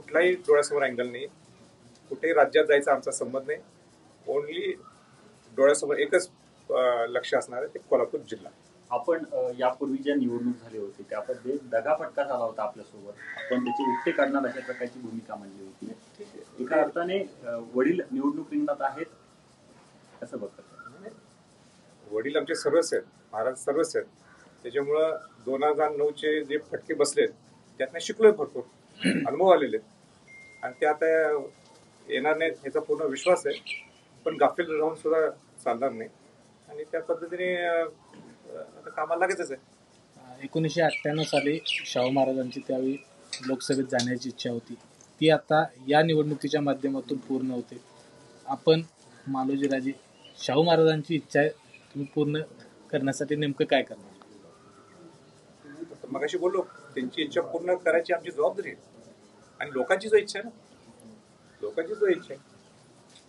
कुठलाही डोळ्यासमोर अँगल नाही, कुठेही राज्यात जायचा आमचा संबंध नाही. ओनली डोळ्यासमोर एकच लक्ष असणार आहे, ते कोल्हापूर जिल्हा. आपण यापूर्वी ज्या निवडणूक झाली होती त्यामध्ये दगाफटका झाला होता आपल्यासोबत, आपण त्याची उपटे काढणार अशा प्रकारची भूमिका मांडली होती. एका अर्थाने वडील निवडणूक रिंगणात आहेत कसं बघतात? वडील आमचे सर्वच आहेत, महाराज सर्वच आहेत. त्याच्यामुळं 2009चे जे फटके बसलेत त्यातनं शिकलोय, भरपूर अनुभव आलेले आणि ते आता येणार नाहीत ह्याचा पूर्ण विश्वास आहे. पण गाफील राहून सुद्धा चालणार नाही आणि त्या पद्धतीने आता कामाला लागायचंच आहे. 1998 साली शाहू महाराजांची त्यावेळी लोकसभेत जाण्याची इच्छा होती, ती आता या निवडणुकीच्या माध्यमातून पूर्ण होते. आपण मालोजीराजे शाहू महाराजांची इच्छा तुम्ही पूर्ण करण्यासाठी नेमकं काय करणार? मगाशी बोललो, त्यांची इच्छा पूर्ण करायची आमची जबाबदारी आहे आणि लोकांची जो इच्छा आहे ना, लोकांची जो इच्छा आहे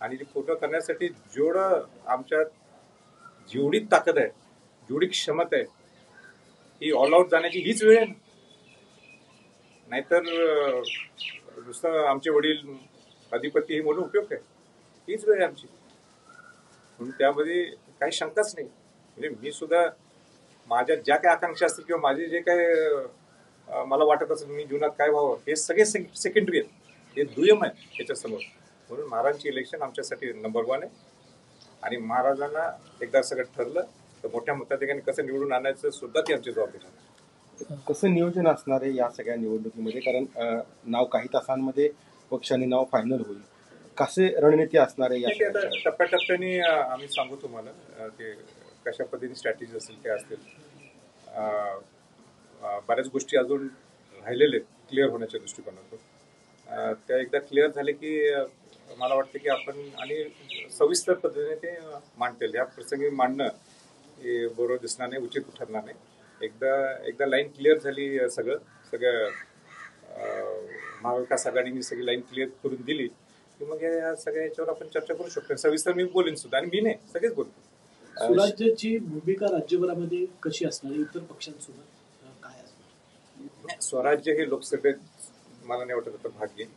आणि ती पूर्ण करण्यासाठी जेवढं आमच्यात जेवढी ताकद आहे, जेवढी क्षमता आहे, ही ऑल आउट जाण्याची हीच वेळ आहे ना. नाहीतर नुसतं आमचे वडील अधिपती हे म्हणून उपयोग आहे, हीच वेळ आहे आमची. म्हणून त्यामध्ये काही शंकाच नाही. म्हणजे मी सुद्धा माझ्या ज्या काही आकांक्षा असतील किंवा माझे जे काही मला वाटत असेल मी जीवनात काय व्हावं, हे सगळे सेकंडरी आहेत, हे दुय्यम आहे त्याच्यासमोर. म्हणून महाराजांची इलेक्शन आमच्यासाठी नंबर 1 आहे आणि महाराजांना एकदा सगळं ठरलं तर मोठ्या मताधिकाऱ्यांनी कसं निवडून आणायचं सुद्धा ती आमची जबाबदारी आहे. कसं नियोजन असणार आहे या सगळ्या निवडणुकीमध्ये? कारण नाव काही तासांमध्ये पक्षाने नाव फायनल होईल, कसे रणनीती असणार आहे या? टप्प्याटप्प्याने आम्ही सांगू तुम्हाला की कशा पद्धतीने स्ट्रॅटेजी असेल, काय असतील. बऱ्याच गोष्टी अजून राहिलेल्या आहेत क्लिअर होण्याच्या दृष्टिकोनातून. त्या एकदा क्लिअर झाले की मला वाटतं की आपण आणि सविस्तर पद्धतीने ते मांडतील. ह्या प्रसंगी मांडणं हे बरोबर दिसणार नाही, उचित ठरणार नाही. एकदा लाईन क्लिअर झाली, सगळं महाविकास आघाडीने सगळी लाईन क्लिअर करून दिली की मग या सगळ्या याच्यावर आपण चर्चा करू शकतो. सविस्तर मी बोलेन सुद्धा आणि मी नाही, सगळेच बोलतो. स्वराज्याची भूमिका राज्यभरामध्ये कशी असणार, इतर पक्षांसोबत काय असणार? स्वराज्य हे लोकसभेत मला नाही वाटत तर भाग घेईन.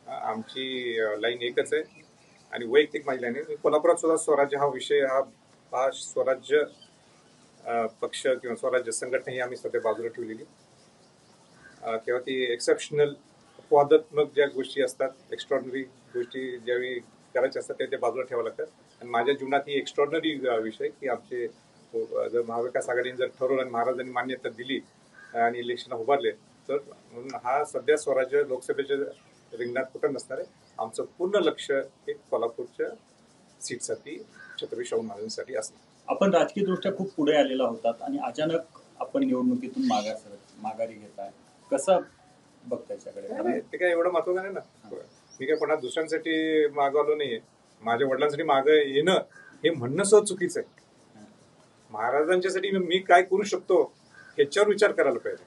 आमची लाईन एकच आहे आणि वैयक्तिक माझी लाईन आहे. कोल्हापुरात सुद्धा स्वराज्य हा विषय हा स्वराज्य पक्ष किंवा स्वराज्य संघटना ही आम्ही सध्या बाजूला ठेवलेली. किंवा ती एक्सेप्शनल अपवादात्मक ज्या गोष्टी असतात, एक्स्ट्रॉर्डनरी गोष्टी ज्यावेळी करायच्या असतात ते बाजूला ठेवावं लागतात. आणि माझ्या जीवनात ही एक्स्ट्रॉर्डनरी विषय की आमचे जर महाविकास आघाडीने जर ठरवलं आणि महाराजांनी मान्यता दिली आणि इलेक्शन उभारले तर म्हणून हा सध्या स्वराज्य लोकसभेच्या रिंगणात कुठं नसणार आहे. आमचं पूर्ण लक्ष हे कोल्हापूरच्या सीटसाठी, छत्रपती शाहू महाराजांसाठी असणार. आपण राजकीय दृष्ट्या खूप पुढे आलेला होतात आणि अचानक आपण निवडणुकीतून माघारी घेताय, कसं बघताय त्याच्याकडे? ते काय एवढं महत्वाचं नाही ना. मी काय कोणा दुसऱ्यांसाठी मागवलो नाहीये. माझ्या वडिलांसाठी मागं येणं हे म्हणणं सुद्धा चुकीचं आहे. महाराजांच्यासाठी मी काय करू शकतो ह्याच्यावर विचार करायला पाहिजे.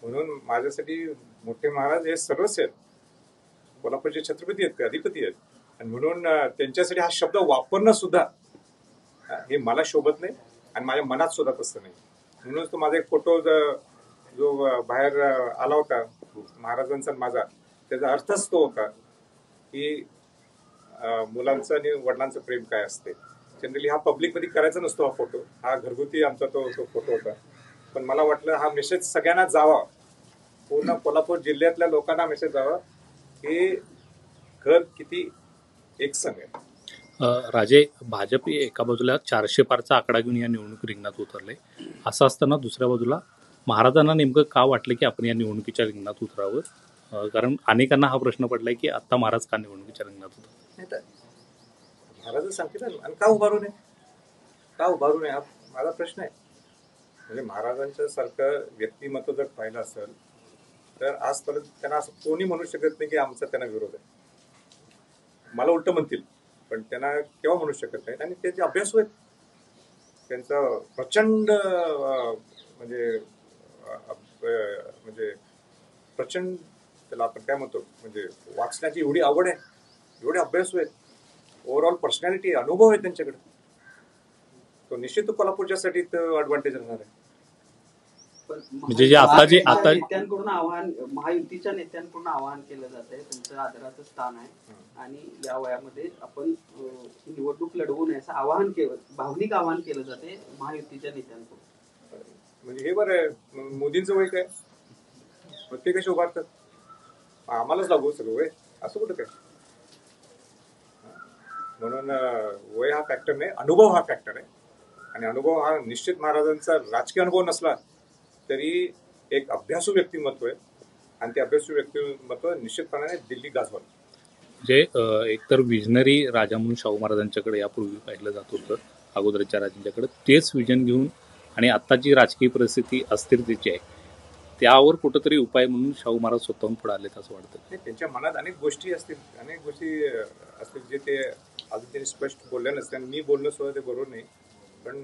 म्हणून माझ्यासाठी मोठे महाराज हे सर्वच आहेत, कोल्हापूरचे छत्रपती आहेत, अधिपती आहेत आणि म्हणून त्यांच्यासाठी हा शब्द वापरणं सुद्धा हे मला शोभत नाही आणि माझ्या मनात सुद्धा तसं नाही. म्हणूनच तो माझा एक फोटो जो बाहेर आला होता महाराजांचा माझा, त्याचा अर्थच तो होता की मुलांचं आणि वडिलांचं प्रेम काय असते. जनरली हा पब्लिकमध्ये करायचा नसतो हा फोटो, हा घरगुती आमचा तो फोटो होता. पण मला वाटलं हा मेसेज सगळ्यांना जावा, पूर्ण कोल्हापूर जिल्ह्यातल्या लोकांना मेसेज जावा की घर किती एकसंघ आहे. राजे, भाजप एका बाजूला 400 पारचा आकडा घेऊन या निवडणूक रिंगणात उतरले. असं असताना दुसऱ्या बाजूला महाराजांना नेमकं का वाटलं की आपण या निवडणुकीच्या रिंगणात उतरावं? कारण अनेकांना हा प्रश्न पडलाय की आता महाराज का निवडणुकीच्या रिंगणात उतरतात? महाराज सांगतील आणि का उभारू नये हा माझा प्रश्न आहे. म्हणजे महाराजांच्या सारखं व्यक्तिमत्व जर पाहिलं असेल तर आजपर्यंत त्यांना असं कोणी म्हणू शकत नाही की आमचा त्यांना विरोध आहे. मला उलट म्हणतील पण त्यांना केव्हा म्हणू शकत नाहीत. आणि त्यांचे अभ्यास आहेत, त्यांचा प्रचंड म्हणजे प्रचंड त्याला आपण काय म्हणतो म्हणजे वाचण्याची एवढी आवड आहे, एवढे अभ्यास आहेत, ओव्हरऑल पर्सनॅलिटी अनुभव आहे त्यांच्याकडे. तो निश्चित कोल्हापूरच्यासाठी ॲडव्हान्टेज राहणार आहे. पण म्हणजे जे आता जे आता नेत्यांकडून आव्हान, महायुतीच्या नेत्यांकडून आवाहन केलं जात आहे, तुमचं आदराचं स्थान आहे आणि या वयामध्ये आपण निवडणूक लढवू नये असं आवाहन केलं, भावनिक आवाहन केलं जाते महायुतीच्या नेत्यांकडून. म्हणजे हे बरं आहे, मोदींचं वय काय प्रत्येकाशी उभारतात, आम्हालाच लागू सगळं वय असं कुठं काय. म्हणून वय हा फॅक्टर नाही, अनुभव हा फॅक्टर आहे. आणि अनुभव हा निश्चित महाराजांचा राजकीय अनुभव नसला तरी एक अभ्यासू व्यक्तिमत्व आहे आणि ते अभ्यासू व्यक्तिमत्व निश्चितपणाने दिल्ली गाजवलं. जे एकतर विजनरी राजा म्हणून शाहू महाराजांच्याकडे यापूर्वी पाहिलं जात होतं अगोदरच्या राजांच्याकडे, तेच विजन घेऊन आणि आत्ताची राजकीय परिस्थिती अस्थिरतेची आहे त्यावर कुठंतरी उपाय म्हणून शाहू महाराज स्वतःहून पुढे आलेत असं वाटतं. त्यांच्या मनात अनेक गोष्टी असतील जे ते अजून त्यांनी स्पष्ट बोलले नसते आणि मी बोलणं सुद्धा ते बरोबर नाही. पण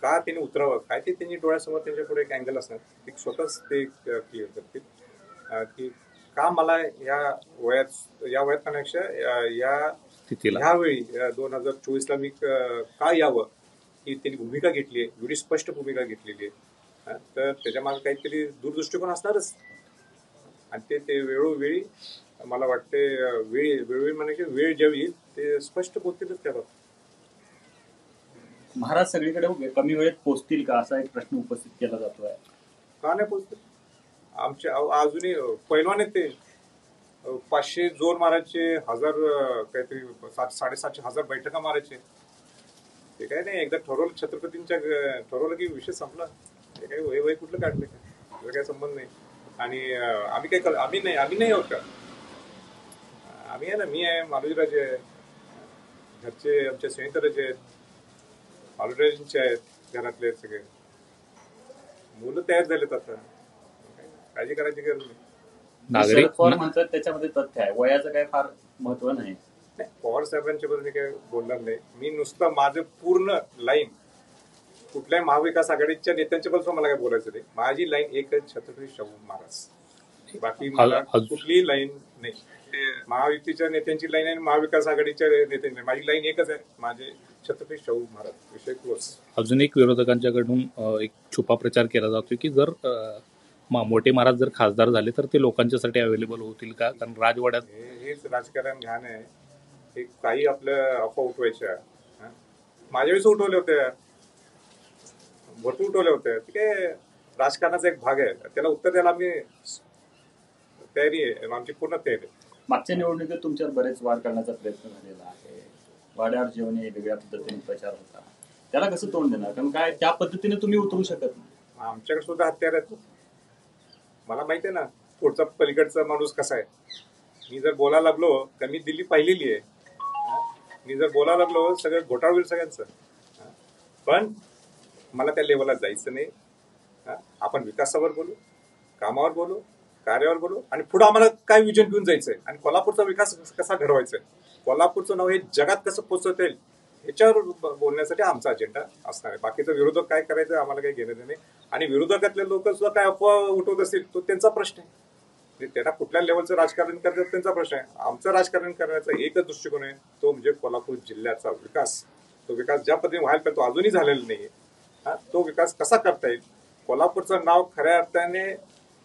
का त्यांनी उतरावं काय ते त्यांनी डोळ्यासमोर त्यांच्या पुढे एक अँगल असणार, ते स्वतःच ते क्लिअर करतील की का मला या वयात पेक्षा या स्थितीला ह्यावेळी 2024ला मी का यावं ही त्यांनी भूमिका घेतली आहे, एवढी स्पष्ट भूमिका घेतलेली आहे. तर त्याच्या मागे काहीतरी दूरदृष्टिकोन असणारच आणि ते वेळोवेळी मला वाटते वेळोवेळी म्हणजे वेळ जेव्हा येईल ते स्पष्ट बोलतीलच त्या बाबतीत. महाराज सगळीकडे कमी वेळेत पोहोचतील का असा एक प्रश्न उपस्थित केला जातोय. का नाही पोहोचतील? आमच्या अजूनही पैलवान आहेत ते 500 जोर मारायचे, 1000 काहीतरी 7,500 बैठका मारायचे. ते काय नाही, एकदा ठरवलं छत्रपतींच्या ठरवलं की विषय संपला. ते काही वय कुठलं काढलं का, त्याचा काही संबंध नाही. आणि आम्ही नाही होत का, आम्ही आहे ना, मी आहे, मालोजीराजे आहे, घरचे आमचे संयुक्तराजे आहेत, मालोजीराजेंचे आहेत, घरातले सगळे मुलं तयार झालेत, आता काळजी करायची गरज नाही. शरद पवार म्हणतात त्याच्यामध्ये तथ्य आहे, वयाचं काही फार महत्व नाही. पवार साहेबांच्या बद्दल मी काही बोलणार नाही. मी नुसतं माझं पूर्ण लाईन कुठल्याही महाविकास आघाडीच्या नेत्यांच्या बद्दल मला काय बोलायचं नाही. माझी लाईन एकच, छत्रपती शाहू महाराज. बाकी मला कुठलीही लाईन नाही. महायुतीच्या नेत्यांची लाईन आहे, महाविकास आघाडीच्या नेत्यांची. माझी लाईन एकच आहे, माझे छत्रपती शाहू महाराज. विषय क्लोज. अजून एक विरोधकांच्याकडून एक छुपा प्रचार केला जातोय की जर मोठे महाराज जर खासदार झाले तर ते लोकांच्यासाठी अवेलेबल होतील का, कारण राजवाड्यात हेच राजकारण घाण आहे. हे काही आपल्या अफवा उठवायच्या, माझ्या वेळेस उठवल्या होत्या, भरपूर उठवल्या होत्या. ते काय राजकारणाचा एक भाग आहे, त्याला उत्तर द्यायला आम्ही तयारी आहे, आमची पूर्ण तयारी आहे. मागच्या निवडणुकीत तुमच्यावर बरेच वाद करण्याचा प्रयत्न झालेला आहे, वाड्यावर जेवण वेगळ्या पद्धतीने प्रचार होता, त्याला कसं तोंड देणार, कारण काय त्या पद्धतीने तुम्ही उतरू शकत नाही. आमच्याकडे सुद्धा हत्यार आहेत, मला माहिती आहे ना पुढचा पलीकडचा माणूस कसा आहे. मी जर बोलायला लागलो तर मी दिल्ली पाहिलेली आहे, मी जर बोलायला लागलो सगळं घोटाळ होईल सगळ्यांचं. पण मला त्या लेवलला जायचं नाही. आपण विकासावर बोलू, कामावर बोलू, कार्यावर बोलू आणि पुढे आम्हाला काय विजन घेऊन जायचंय आणि कोल्हापूरचा विकास कसा घडवायचा आहे, कोल्हापूरचं नाव हे जगात कसं पोहोचवता येईल ह्याच्यावर बोलण्यासाठी आमचा अजेंडा असणार आहे. बाकीचं विरोधक काय करायचं आम्हाला काही घेणं नाही. आणि विरोधकातले लोक सुद्धा काय अफवा उठवत असतील तो त्यांचा प्रश्न आहे, म्हणजे त्यांना कुठल्या लेवलचं राजकारण करतात त्यांचा प्रश्न आहे. आमचं राजकारण करण्याचा एकच दृष्टिकोन आहे, तो म्हणजे कोल्हापूर जिल्ह्याचा विकास. तो विकास ज्या पद्धतीने व्हायला पाहिजे तो अजूनही झालेला नाहीये. तो विकास कसा करता येईल, कोल्हापूरचं नाव खऱ्या अर्थाने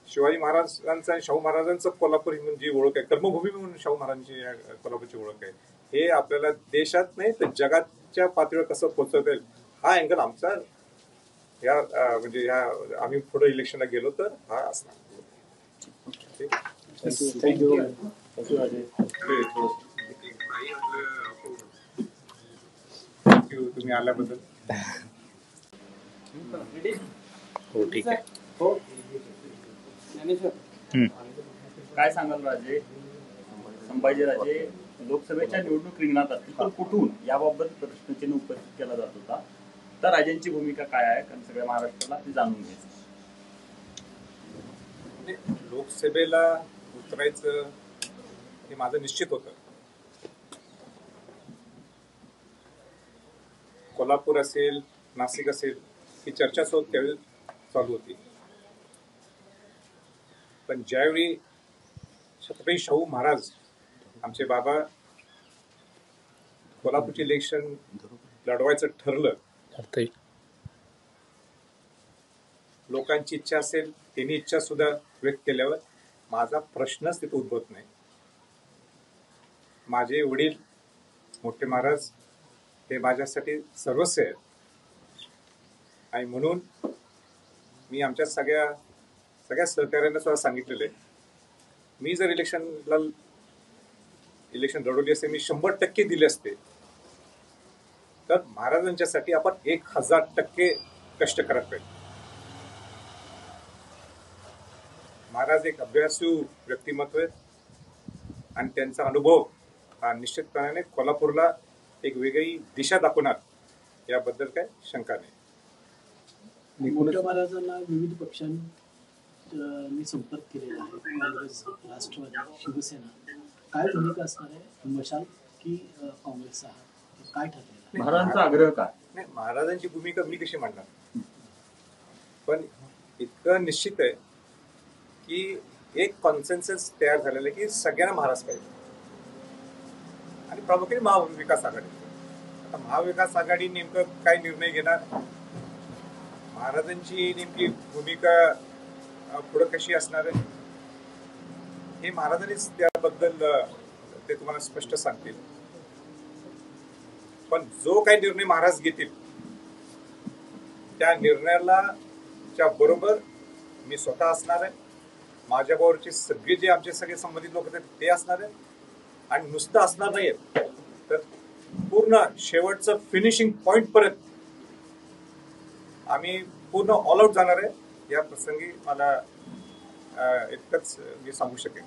शिवाजी महाराजांचं आणि शाहू महाराजांचं कोल्हापूर ही जी ओळख आहे, कर्मभूमी म्हणून शाहू महाराजांची कोल्हापूरची ओळख आहे, हे आपल्याला देशात नाही तर जगाच्या पातळीवर कसं पोहोचवता येईल हा अँगल आमचा या म्हणजे या आम्ही पुढे इलेक्शनला गेलो तर हा असणार. थँक्यू. थँक्यू तुम्ही आल्याबद्दल. हो ठीक आहे. काय सांगाल राजे, संभाजीराजे लोकसभेच्या निवडणूक रिंगणात असतील तर कुठून याबाबत प्रश्नचिन्ह उपस्थित केला जात होता, तर राजांची भूमिका काय आहे, कारण सगळ्या महाराष्ट्राला ते जाणून घ्यायचं. लोकसभेला उतरायचं हे माझं निश्चित होतं. कोल्हापूर असेल, नाशिक असेल ही चर्चा त्यावेळी चालू होती. पण ज्यावेळी छत्रपती शाहू महाराज आमचे बाबा कोल्हापूरचे इलेक्शन लढवायचं ठरलं, लोकांची इच्छा असेल त्यांनी इच्छा सुद्धा व्यक्त केल्यावर माझा प्रश्नच तिथे उद्भवत नाही. माझे वडील मोठे महाराज हे माझ्यासाठी सर्वस्व आहेत आणि म्हणून मी आमच्या सगळ्या सहकार्यांना सुद्धा सांगितलेलं आहे, मी जर इलेक्शन लढवली असते, मी 100% दिले असते, तर महाराजांच्यासाठी आपण 1000% कष्ट करायला पाहिजे. महाराज एक अभ्यासू व्यक्तिमत्व आहेत आणि त्यांचा अनुभव हा निश्चितपणाने कोल्हापूरला एक वेगळी दिशा दाखवणार याबद्दल काय शंका नाही. मोठ्या महाराजांना विविध पक्षांनी संपर्क केलेला आहे, काँग्रेस, राष्ट्रवादी, शिवसेना. काय भूमिका असणार आहे, मशाल की काँग्रेसचा आहात, काय ठरलेलं? महाराजांचा आग्रह काय? नाही, महाराजांची भूमिका मी कशी मांडणार, पण इतकं निश्चित आहे की एक कॉन्सेन्सस तयार झालेलं आहे की सगळ्यांना महाराज पाहिजे आणि प्रामुख्याने महाविकास आघाडी. आता महाविकास आघाडी नेमकं काय निर्णय घेणार, महाराजांची नेमकी भूमिका पुढे कशी असणार आहे, हे महाराजांनीच त्याबद्दल ते तुम्हाला स्पष्ट सांगतील. पण जो काही निर्णय महाराज घेतील त्या निर्णयाला च्या बरोबर मी स्वतः असणार आहे, माझ्याबरोबरचे सगळे जे आमचे सगळे संबंधित लोक आहेत ते असणार आहे आणि नुसतं असणार नाही तर पूर्ण शेवटचं फिनिशिंग पॉइंट पर्यंत आम्ही पूर्ण ऑल आउट जाणार आहे. या प्रसंगी मला इतकंच मी सांगू शकेन.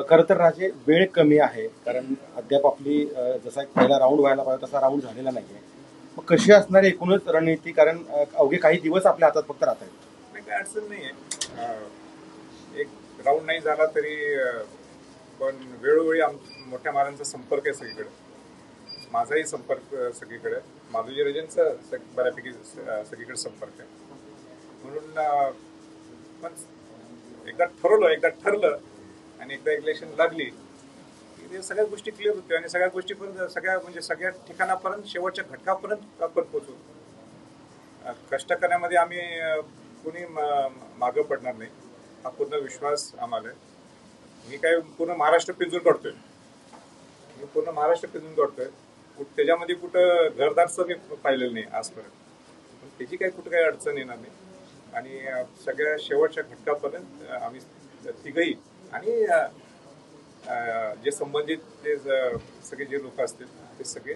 खरं तर राजे वेळ कमी आहे, कारण अद्याप आपली जसा एक पहिला राऊंड व्हायला पाहिजे तसा राऊंड झालेला नाहीये. मग कशी असणार एकूणच रणनीती, कारण अवघे काही दिवस आपल्या हातात फक्त राहत आहेत. नाही, काही अडचण नाही आहे. एक राऊंड नाही झाला तरी पण वेळोवेळी मोठ्या महाराजांचा संपर्क आहे सगळीकडे, माझाही संपर्क सगळीकडे, माधुजी राजेंचा बऱ्यापैकी सगळीकडे संपर्क आहे. म्हणून पण एकदा ठरलं आणि एकदा इलेक्शन लागली की सगळ्या गोष्टी क्लिअर होत्या आणि सगळ्या गोष्टीपर्यंत सगळ्या ठिकाणापर्यंत शेवटच्या घटकापर्यंत आपण पोचू. कष्ट करण्यामध्ये आम्ही कुणी मागं पडणार नाही, हा पूर्ण विश्वास आम्हाला आहे. मी काय पूर्ण महाराष्ट्र पिंजून काढतोय, त्याच्यामध्ये कुठं घरदारचं मी पाहिलेलं नाही आजपर्यंत, पण त्याची कुठं काही अडचण येणार नाही आणि सगळ्या शेवटच्या घटकापर्यंत आम्ही तिघही आणि जे संबंधित ते सगळे जे लोक असतील ते सगळे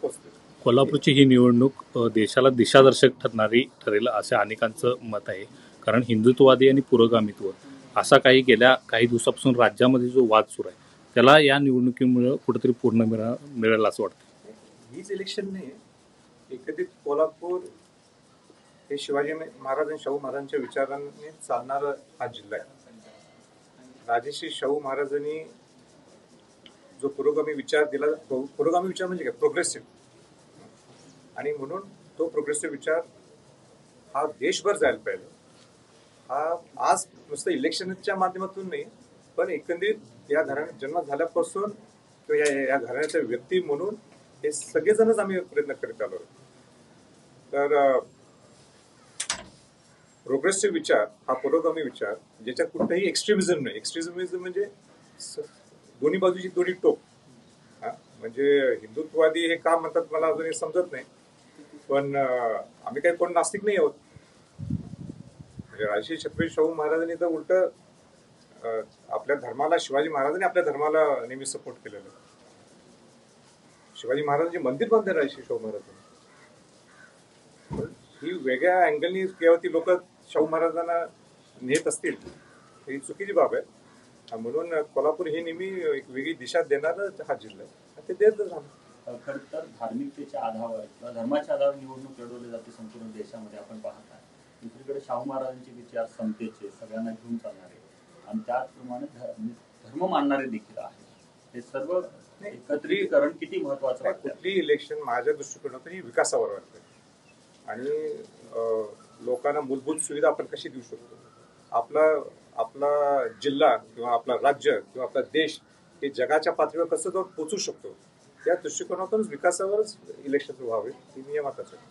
पोचतील. कोल्हापूरची ही निवडणूक देशाला दिशादर्शक ठरेल असे अनेकांचं मत आहे, कारण हिंदुत्ववादी आणि पुरोगामित्व असा गेल्या काही दिवसापासून राज्यामध्ये जो वाद सुरू आहे त्याला या निवडणुकीमुळे कुठेतरी पूर्ण मिळेल असं वाटतं. हीच इलेक्शन नाही, एकत्रित कोल्हापूर हे शिवाजी महाराज आणि शाहू महाराजांच्या विचारांनी चालणारा हा जिल्हा आहे. राजर्षी शाहू महाराजांनी जो पुरोगामी विचार दिला, पुरोगामी विचार म्हणजे काय, प्रोग्रेसिव्ह, आणि म्हणून तो प्रोग्रेसिव्ह विचार हा देशभर जायला पाहिजे. हा आज नुसतं इलेक्शनच्या माध्यमातून नाही, पण एकंदरीत या घराण्यात जन्म झाल्यापासून किंवा या घराण्याच्या व्यक्ती म्हणून हे सगळेजणच आम्ही प्रयत्न करीत आलो. तर प्रोग्रेसिव्ह विचार हा पुरोगामी विचार ज्याच्यात कुठेही एक्स्ट्रीमिझम नाही. एक्स्ट्रीमिझम म्हणजे दोन्ही बाजूची दोन्ही टोक. म्हणजे हिंदुत्ववादी हे का म्हणतात मला अजूनही समजत नाही, पण आम्ही काही कोण नास्तिक नाही आहोत. म्हणजे राजर्षी छत्रपती शाहू महाराजांनी तर उलट आपल्या धर्माला, शिवाजी महाराजांनी आपल्या धर्माला नेहमी सपोर्ट केलेलं. शिवाजी महाराजांचे मंदिर बांधले राजर्षी शाहू महाराजांनी. ही वेगळ्या अँगलनी केव्हा ती लोक शाहू महाराजांना नेत असतील ही चुकीची बाब आहे. म्हणून कोल्हापूर ही नेहमी एक वेगळी दिशा देणारा हा जिल्हा आहे, ते देतच राहणार. खरं तर धार्मिकतेच्या आधारावर किंवा धर्माच्या आधारावर निवडणूक लढवली जाते संपूर्ण देशामध्ये आपण पाहता. दुसरीकडे शाहू महाराजांचे विचार समतेचे, सगळ्यांना घेऊन चालणारे आणि त्याचप्रमाणे धर्म मानणारे देखील आहेत. हे सर्व एकत्रीकरण किती महत्वाचं वाटतं. कुठली इलेक्शन माझ्या दृष्टिकोनातून ही विकासावर वाटते आणि लोकांना मूलभूत सुविधा आपण कशी देऊ शकतो. आपला जिल्हा किंवा आपला राज्य किंवा आपला देश हे जगाच्या पातळीवर कसं जाऊन पोचू शकतो, त्या दृष्टिकोनातूनच विकासावरच इलेक्शन व्हावे ही नियमातच आहे.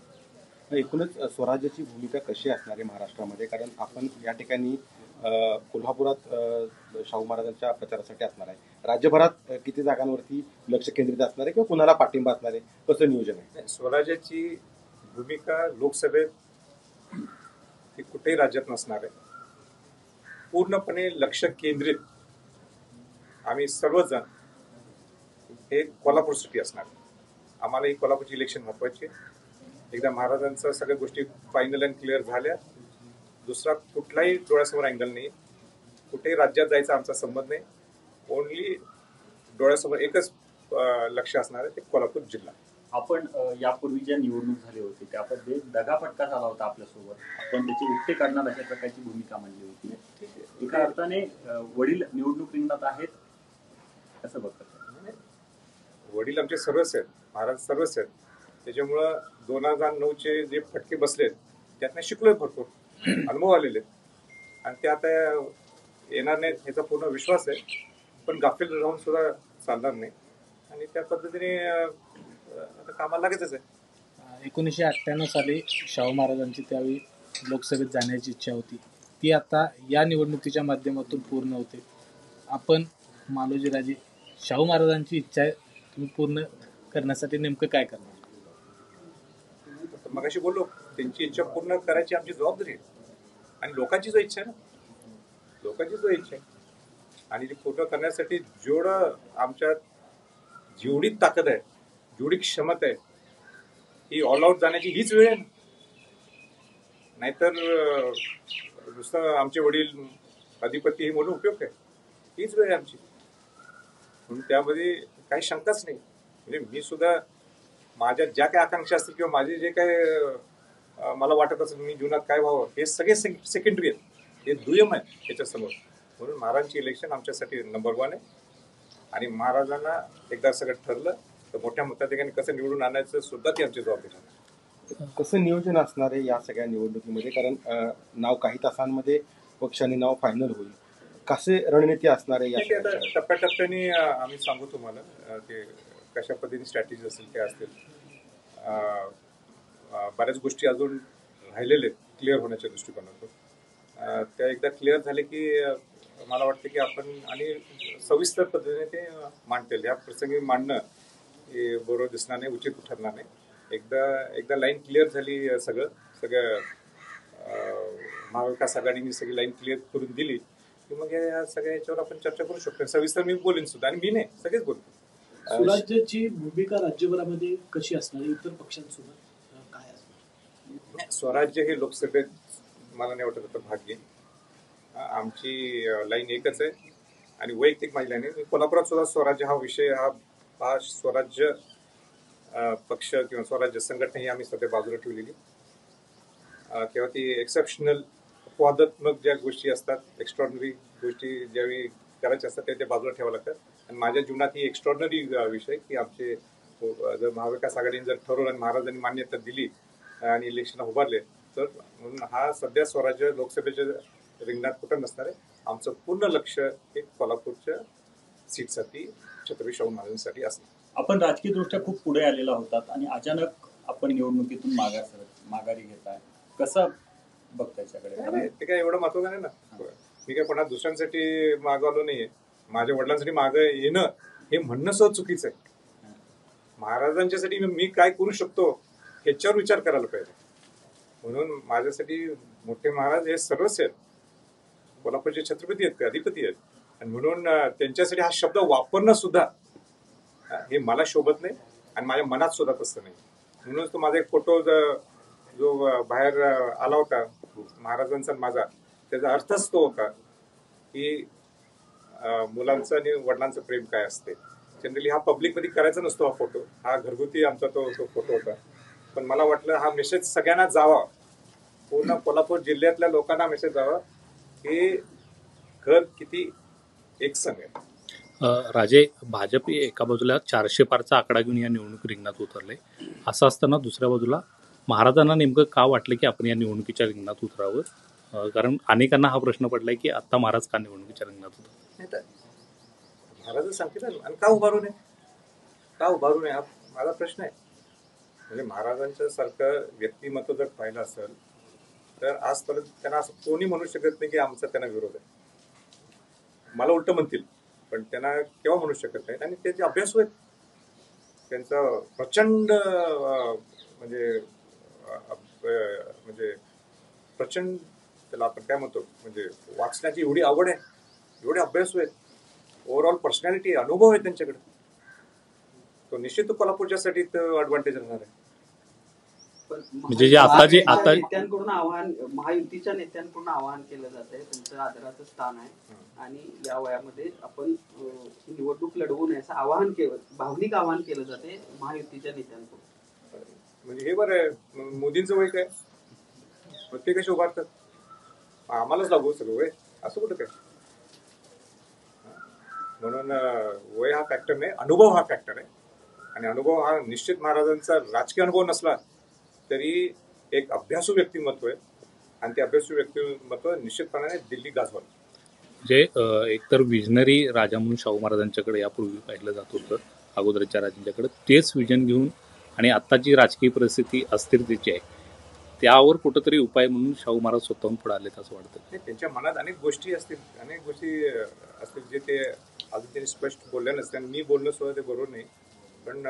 एकूणच स्वराज्याची भूमिका कशी असणार आहे महाराष्ट्रामध्ये, कारण आपण या ठिकाणी कोल्हापुरात शाहू महाराजांच्या प्रचारासाठी असणार आहे, राज्यभरात किती जागांवरती लक्ष केंद्रित असणार आहे किंवा कुणाला पाठिंबा असणार आहे, कसं नियोजन आहे? नाही, स्वराज्याची भूमिका लोकसभेत ती कुठेही राज्यात नसणार आहे. पूर्णपणे लक्ष केंद्रित आम्ही सर्वजण हे कोल्हापूरसाठी असणार आहे. आम्हाला ही कोल्हापूरची इलेक्शन महत्वाची आहे. एकदा महाराजांचं सगळ्या गोष्टी फायनल अँड क्लिअर झाल्या, दुसरा कुठलाही डोळ्यासमोर अँगल नाही, कुठेही राज्यात जायचा आमचा संबंध नाही. ओनली डोळ्यासमोर एकच लक्ष असणार आहे, ते कोल्हापूर जिल्हा. आपण यापूर्वी ज्या निवडणूक झाली होती त्यामध्ये दगाफटका झाला होता आपल्यासोबत, आपण त्याचे उपटे काढणार अशा प्रकारची भूमिका मांडली होती. एका अर्थाने वडील निवडणूक रिंगणात आहेत असं बघतात. वडील आमचे सर्वच आहेत, महाराज सर्वच आहेत. त्याच्यामुळं 2009चे जे फटके बसलेत त्यातनं शिकलोय, भरपूर अनुभव आलेले आहेत आणि ते आता येणार नाहीत ह्याचा पूर्ण विश्वास आहे. पण गाफील राहून सुद्धा चालणार नाही आणि त्या पद्धतीने आता कामाला लागायचंच आहे. 1998 साली शाहू महाराजांची त्यावेळी लोकसभेत जाण्याची इच्छा होती, ती आता या निवडणुकीच्या माध्यमातून पूर्ण होते. आपण मालोजीराजे शाहू महाराजांची इच्छा तुम्ही पूर्ण करण्यासाठी नेमकं काय करणार? मगाशी बोललो, त्यांची इच्छा पूर्ण करायची आमची जबाबदारी आहे आणि लोकांची जो इच्छा आहे ना, लोकांची जो इच्छा आहे आणि ती पूर्ण करण्यासाठी जेवढं आमच्यात जेवढी ताकद आहे, जेवढी क्षमता आहे, ही ऑल आउट जाण्याची हीच वेळ आहे ना. नाहीतर नुसतं आमचे वडील अधिपती हे म्हणून उपयोग आहे, हीच वेळ आहे आमची. म्हणून त्यामध्ये काही शंकाच नाही. म्हणजे मी सुद्धा माझ्या ज्या काही आकांक्षा असतील किंवा माझे जे काय मला वाटत असेल मी जीवनात काय व्हावं, हे सगळे सेकंडरी आहेत, हे दुय्यम आहे त्याच्यासमोर. म्हणून महाराजांची इलेक्शन आमच्यासाठी नंबर 1 आहे आणि महाराजांना एकदा सगळं ठरलं तर मोठ्या मताधिकाने कसं निवडून आणायचं सुद्धा ती आमची जबाबदारी आहे. कसं नियोजन असणार आहे या सगळ्या निवडणुकीमध्ये, कारण नाव काही तासांमध्ये पक्षाने नाव फायनल होईल, कसे रणनीती असणार आहे ठीक आहे, या? आता टप्प्याटप्प्याने आम्ही सांगू तुम्हाला ते कशा पद्धतीने स्ट्रॅटेजी असेल ते असतील. बऱ्याच गोष्टी अजून राहिलेल्या आहेत क्लिअर होण्याच्या दृष्टिकोनातून. त्या एकदा क्लिअर झाले की मला वाटतं की आपण आणि सविस्तर पद्धतीने ते मांडतील. या प्रसंगी मांडणं हे बरोबर दिसणार नाही, उचित ठरणार नाही. एकदा लाईन क्लिअर झाली, सगळं महाविकास आघाडीने सगळी लाईन क्लिअर करून दिली की मग या सगळ्या याच्यावर आपण चर्चा करू शकतो. सविस्तर मी बोलेन सुद्धा आणि मी नाही, सगळेच बोलतो. स्वराज्याची भूमिका राज्यभरामध्ये कशी असणार, इतर पक्षांसोबत काय असणार? स्वराज्य हे लोकसभेत मला नाही वाटत आता भाग घेईन. आमची लाईन एकच आहे आणि वैयक्तिक माझी लाईन आहे. मी कोल्हापुरात सुद्धा स्वराज्य हा विषय हा स्वराज्य पक्ष किंवा स्वराज्य संघटना ही आम्ही सध्या बाजूला ठेवलेली. किंवा ती एक्सेप्शनल अपवादात्मक ज्या गोष्टी असतात, एक्स्ट्रॉर्डनरी गोष्टी ज्यावेळी करायच्या असतात त्या बाजूला ठेवावं लागतात. आणि माझ्या जीवनात ही एक्स्ट्रॉर्डनरी विषय की आमचे जर महाविकास आघाडीने जर ठरवलं आणि महाराजांनी मान्यता दिली आणि इलेक्शन उभारले तर म्हणून हा सध्या स्वराज्य लोकसभेच्या रिंगणात कुठं नसणार आहे. आमचं पूर्ण लक्ष हे कोल्हापूरच्या सीटसाठी छत्रपती शाहू महाराजांसाठी असणार. आपण राजकीय दृष्ट्या खूप पुढे आलेला होतात आणि अचानक आपण निवडणुकीतून माघारी घेताय, कसं बघताय त्याकडे? ते काय एवढं महत्वाचं नाही ना. मी काय कोणा दुसऱ्यांसाठी मागवलो नाहीये. माझ्या वडिलांसाठी मागं येणं हे म्हणणं सुद्धा चुकीचं आहे. महाराजांच्यासाठी मी काय करू शकतो ह्याच्यावर विचार करायला पाहिजे. म्हणून माझ्यासाठी मोठे महाराज हे सर्वच आहेत, कोल्हापूरचे छत्रपती आहेत, अधिपती आहेत आणि म्हणून त्यांच्यासाठी हा शब्द वापरणं सुद्धा हे मला शोभत नाही आणि माझ्या मनात सुद्धा तसं नाही. म्हणूनच तो माझा एक फोटो जो बाहेर आला होता महाराजांचा माझा, त्याचा अर्थच तो होता की मुलांचं आणि वडिलांचं प्रेम काय असते. जनरली हा पब्लिकमध्ये करायचा नसतो. हा फोटो हा घरगुती आमचा तो फोटो होता. पण मला वाटलं हा मेसेज सगळ्यांना जावा, पूर्ण कोल्हापूर जिल्ह्यातल्या लोकांना मेसेज जावा की घर किती एकसंग आहे. राजे, भाजप एका बाजूला 400 पारचा आकडा घेऊन या निवडणूक रिंगणात उतरले. असं असताना दुसऱ्या बाजूला महाराजांना नेमकं का वाटलं की आपण या निवडणुकीच्या रिंगणात उतरावं? कारण अनेकांना हा प्रश्न पडलाय की आता महाराज का निवडणुकीच्या रिंगणात उतरले? महाराज सांगतील आणि का उभारू नये, का उभारू नये हा माझा प्रश्न आहे. म्हणजे महाराजांच्या सारखं व्यक्तिमत्व जर पाहिलं असेल तर आजपर्यंत त्यांना असं कोणी म्हणू शकत नाही की आमचा त्यांना विरोध आहे. मला उलट म्हणतील, पण त्यांना केव्हा म्हणू शकत नाहीत. आणि त्याचे अभ्यासू आहेत, त्यांचा प्रचंड म्हणजे प्रचंड त्याला आपण काय म्हणतो म्हणजे वाचण्याची एवढी आवड आहे, एवढे अभ्यासू आहेत, ओव्हरऑल पर्सनॅलिटी अनुभव आहे त्यांच्याकडे. तो निश्चित कोल्हापूरच्यासाठी ॲडव्हान्टेज राहणार आहे. पण म्हणजे जे आता जे आता नेत्यांकडून आव्हान, महायुतीच्या नेत्यांकडून आवाहन केलं जात आहे, त्यांचं आदराचं स्थान आहे आणि या वयामध्ये आपण ही निवडणूक लढवू नये असं आवाहन केलं, भावनिक आवाहन केलं जाते महायुतीच्या नेत्यांकडून. म्हणजे हे बरं आहे, मोदींचं वय काय, ते कसे उभारतात, आम्हालाच लागू सगळं वय, असं कुठं काय. म्हणून वय हा फॅक्टर नाही, अनुभव हा फॅक्टर आहे. आणि अनुभव हा निश्चित महाराजांचा राजकीय अनुभव नसला तरी एक अभ्यासू व्यक्तिमत्व आहे आणि ते अभ्यासू व्यक्तिमत्व निश्चितपणाने दिल्ली गाजवलं. म्हणजे एकतर विजनरी राजा म्हणून शाहू महाराजांच्याकडे यापूर्वी पाहिलं जात होतं अगोदरच्या राजांच्याकडे, तेच विजन घेऊन आणि आत्ताची राजकीय परिस्थिती अस्थिरतेची आहे त्यावर कुठंतरी उपाय म्हणून शाहू महाराज स्वतःहून पुढे आलेत असं वाटतं. त्यांच्या मनात अनेक गोष्टी असतील जे ते अजून त्यांनी स्पष्ट बोलले नसते आणि मी बोलणं सुद्धा ते बरोबर नाही. पण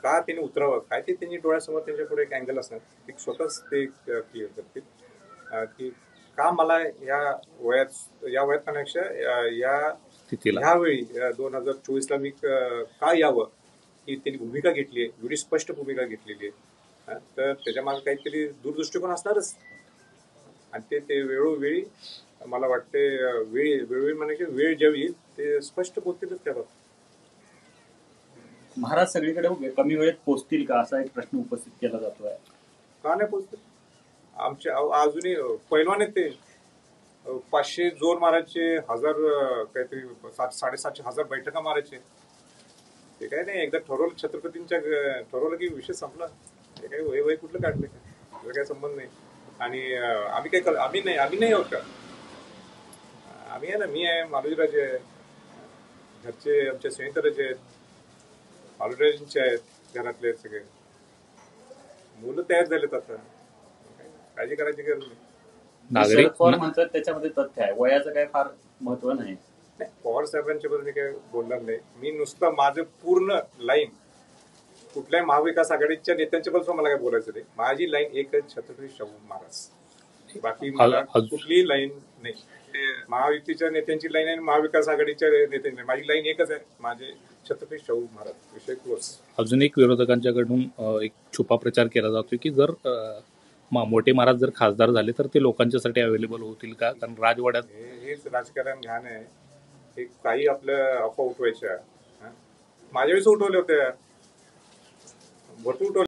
का त्यांनी उतरावं काय ते त्यांनी डोळ्यासमोर त्यांच्या पुढे एक अँगल असणार, ते स्वतःच ते क्लिअर करतील की का मला या वयात पेक्षा या स्थितीला ह्यावेळी 2024ला मी का यावं ही त्यांनी भूमिका घेतली आहे, एवढी स्पष्ट भूमिका घेतलेली आहे. तर त्याच्या मागे काहीतरी दूरदृष्टिकोन असणारच. आणि ते वेळोवेळी मला वाटते वेळोवेळी म्हणजे वेळ जेव्हा येईल ते स्पष्ट बोलतीलच त्याबाबत. महाराज सगळीकडे कमी वेळेत पोहोचतील का असा एक प्रश्न उपस्थित केला जातोय. का नाही पोहोचतील, आमच्या अजूनही पैलवान आहेत ते, 500 जोर मारायचे, 1000 काहीतरी 700-750 बैठका मारायचे. ते काय नाही, एकदा ठरवलं छत्रपतींच्या ठरवलं की विषय संपला. ते काही वय कुठलं काढलं का, त्याचा काही संबंध नाही. आणि आम्ही नाही होत का, आम्ही आहे ना, मी आहे, मालोजीराजे आहे, घरचे आमचे संयुक्तराजे आहेत, मालोजीराजेंचे आहेत, घरातले आहेत सगळे मुलं तयार झालेत. आता काळजी करायची गरज नाही. शरद पवार म्हणतात त्याच्यामध्ये तथ्य आहे, वयाचं काय फार महत्व नाही. पवार साहेबांच्या बद्दल मी काय बोलणार नाही. मी नुसतं माझं पूर्ण लाईन कुठल्याही महाविकास आघाडीच्या नेत्यांच्या बद्दल मला काय बोलायचं नाही. माझी लाईन एकच, छत्रपती शाहू महाराज. बाकी मला कुठलीही लाईन नाही. महायुतीच्या नेत्यांची लाईन आहे, महाविकास आघाडीच्या नेत्यांची, माझी लाईन एकच आहे, माझे छत्रपती शाहू महाराज. विषय क्लोज. अजून एक विरोधकांच्याकडून एक छुपा प्रचार केला जातोय की जर मोठे महाराज जर खासदार झाले तर ते लोकांच्यासाठी अवेलेबल होतील का, कारण राजवाड्यात हेच राजकारण घाण आहे. हे काही आपल्या अफवा उठवायच्या, माझ्या वेळेस उठवल्या होत्या, भरपूर उठवल्या.